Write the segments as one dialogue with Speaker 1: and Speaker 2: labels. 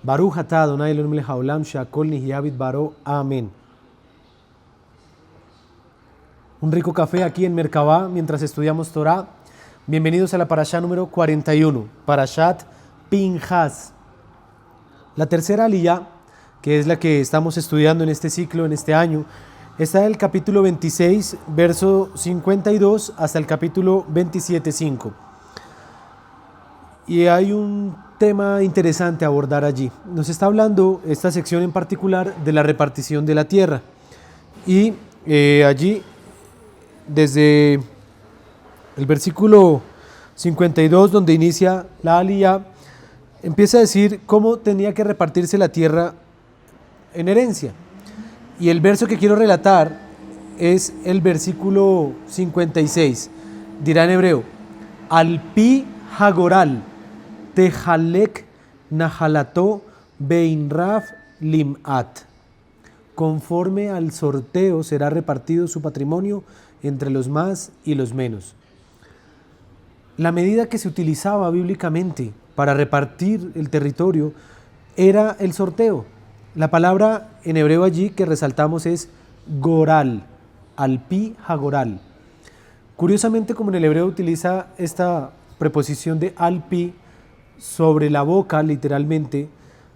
Speaker 1: Baruch atah Adonai Eloheinu melech haolam she'akol nihya bidbaro. Amén. Un rico café aquí en Merkabah mientras estudiamos Torah. Bienvenidos a la parashá número 41, Parashat Pinhas. La tercera aliyá, que es la que estamos estudiando en este ciclo, en este año, está del capítulo 26, verso 52, hasta el capítulo 27, 5. Y hay un tema interesante a abordar allí. Nos está hablando esta sección en particular de la repartición de la tierra. Y allí, desde el versículo 52, donde inicia la aliyá, empieza a decir cómo tenía que repartirse la tierra en herencia. Y el verso que quiero relatar es el versículo 56. Dirá en hebreo: Al pi hagoral tejalek nahalato beinraf limat. Conforme al sorteo será repartido su patrimonio entre los más y los menos. La medida que se utilizaba bíblicamente para repartir el territorio era el sorteo. La palabra en hebreo allí que resaltamos es goral, al pi hagoral. Curiosamente, como en el hebreo utiliza esta preposición de al pi sobre la boca, literalmente,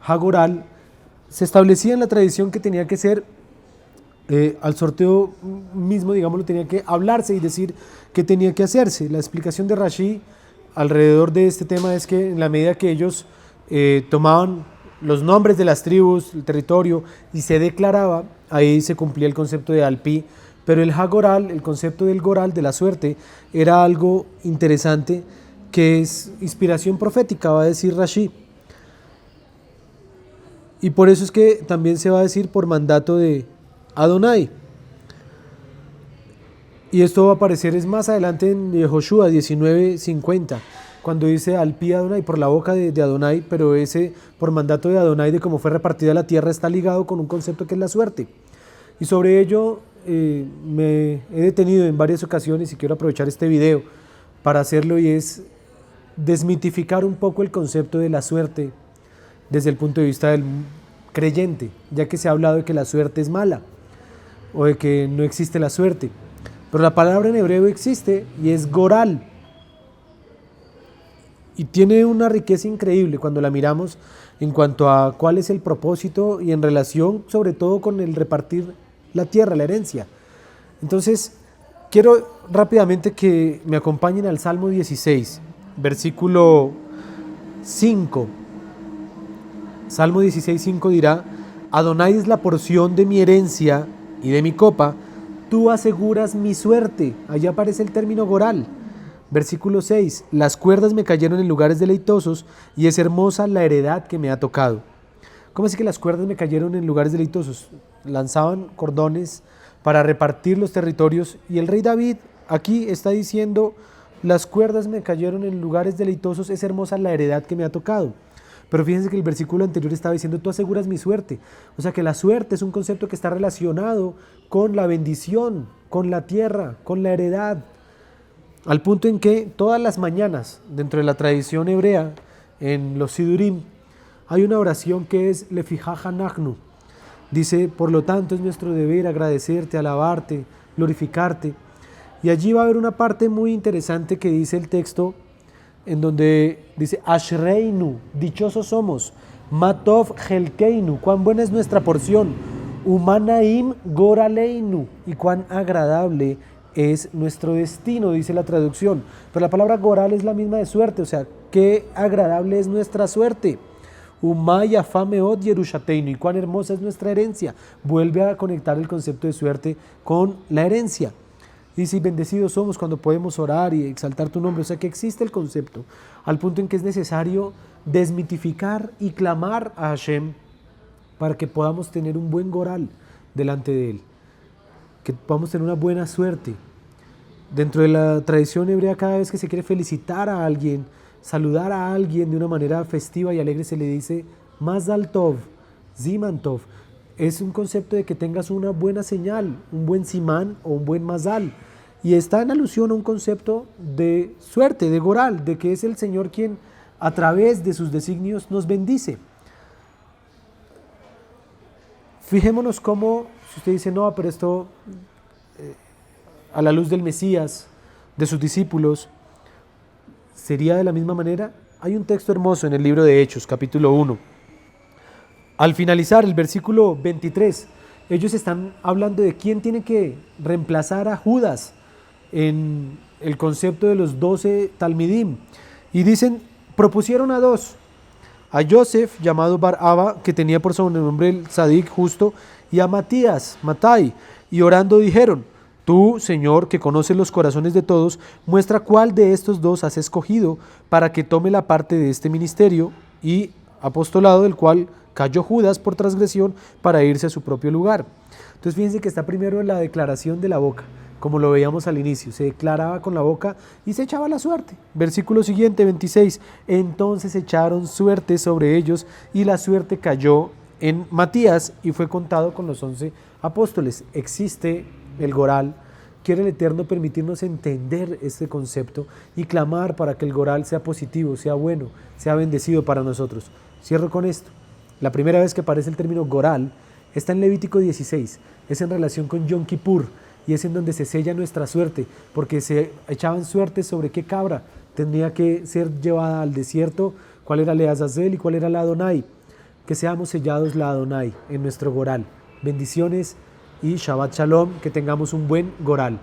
Speaker 1: hagoral, se establecía en la tradición que tenía que ser al sorteo mismo, digámoslo, tenía que hablarse y decir qué tenía que hacerse. La explicación de Rashi alrededor de este tema es que en la medida que ellos tomaban los nombres de las tribus, el territorio, y se declaraba, ahí se cumplía el concepto de Alpi, pero el Hagoral, el concepto del Goral, de la suerte, era algo interesante que es inspiración profética, va a decir Rashi. Y por eso es que también se va a decir por mandato de Adonai. Y esto va a aparecer es más adelante en Yehoshua 19:50, cuando dice al pi Adonai, por la boca de Adonai, pero ese por mandato de Adonai de cómo fue repartida la tierra está ligado con un concepto que es la suerte. Y sobre ello me he detenido en varias ocasiones y quiero aprovechar este video para hacerlo, y es desmitificar un poco el concepto de la suerte desde el punto de vista del creyente, ya que se ha hablado de que la suerte es mala o de que no existe la suerte. Pero la palabra en hebreo existe y es goral. Y tiene una riqueza increíble cuando la miramos en cuanto a cuál es el propósito y en relación sobre todo con el repartir la tierra, la herencia. Entonces, quiero rápidamente que me acompañen al Salmo 16, versículo 5. Salmo 16, 5 dirá: Adonai es la porción de mi herencia y de mi copa, tú aseguras mi suerte. Allá aparece el término goral. Versículo 6, las cuerdas me cayeron en lugares deleitosos y es hermosa la heredad que me ha tocado. ¿Cómo así que las cuerdas me cayeron en lugares deleitosos? Lanzaban cordones para repartir los territorios, y el rey David aquí está diciendo: las cuerdas me cayeron en lugares deleitosos, es hermosa la heredad que me ha tocado. Pero fíjense que el versículo anterior estaba diciendo: tú aseguras mi suerte. O sea que la suerte es un concepto que está relacionado con la bendición, con la tierra, con la heredad. Al punto en que todas las mañanas, dentro de la tradición hebrea, en los Sidurim, hay una oración que es Lefijaj Anachnu. Dice: por lo tanto es nuestro deber agradecerte, alabarte, glorificarte. Y allí va a haber una parte muy interesante que dice el texto, en donde dice: Ashreinu, dichosos somos, Matov Helkeinu, cuán buena es nuestra porción, Umanaim Goraleinu, y cuán agradable es nuestro destino, dice la traducción. Pero la palabra goral es la misma de suerte, o sea, qué agradable es nuestra suerte. Umaya fameot yerushateinu, y cuán hermosa es nuestra herencia. Vuelve a conectar el concepto de suerte con la herencia. Dice: y bendecidos somos cuando podemos orar y exaltar tu nombre. O sea que existe el concepto, al punto en que es necesario desmitificar y clamar a Hashem para que podamos tener un buen goral delante de Él, que podamos tener una buena suerte. Dentro de la tradición hebrea, cada vez que se quiere felicitar a alguien, saludar a alguien de una manera festiva y alegre, se le dice Mazal Tov, Ziman Tov. Es un concepto de que tengas una buena señal, un buen simán o un buen mazal. Y está en alusión a un concepto de suerte, de goral, de que es el Señor quien a través de sus designios nos bendice. Fijémonos cómo, si usted dice, no, pero esto a la luz del Mesías, de sus discípulos, ¿sería de la misma manera? Hay un texto hermoso en el libro de Hechos, capítulo 1. Al finalizar el versículo 23, ellos están hablando de quién tiene que reemplazar a Judas en el concepto de los 12 Talmidim. Y dicen, propusieron a dos, a Yosef, llamado Bar-Abba, que tenía por sobrenombre el Sadik justo, y a Matías, Matai, y orando dijeron, tú, Señor, que conoces los corazones de todos, muestra cuál de estos dos has escogido para que tome la parte de este ministerio y apostolado del cual cayó Judas por transgresión para irse a su propio lugar. Entonces fíjense que está primero la declaración de la boca, como lo veíamos al inicio, se declaraba con la boca y se echaba la suerte. Versículo siguiente, 26, entonces echaron suerte sobre ellos y la suerte cayó en Matías y fue contado con los 11 apóstoles. Existe el Goral. Quiere el Eterno permitirnos entender este concepto y clamar para que el Goral sea positivo, sea bueno, sea bendecido para nosotros. Cierro con esto. La primera vez que aparece el término Goral está en Levítico 16, es en relación con Yom Kippur y es en donde se sella nuestra suerte, porque se echaban suerte sobre qué cabra tendría que ser llevada al desierto, cuál era la Azazel y cuál era la Adonai. Que seamos sellados la Adonai en nuestro Goral. Bendiciones y Shabbat Shalom, que tengamos un buen Goral.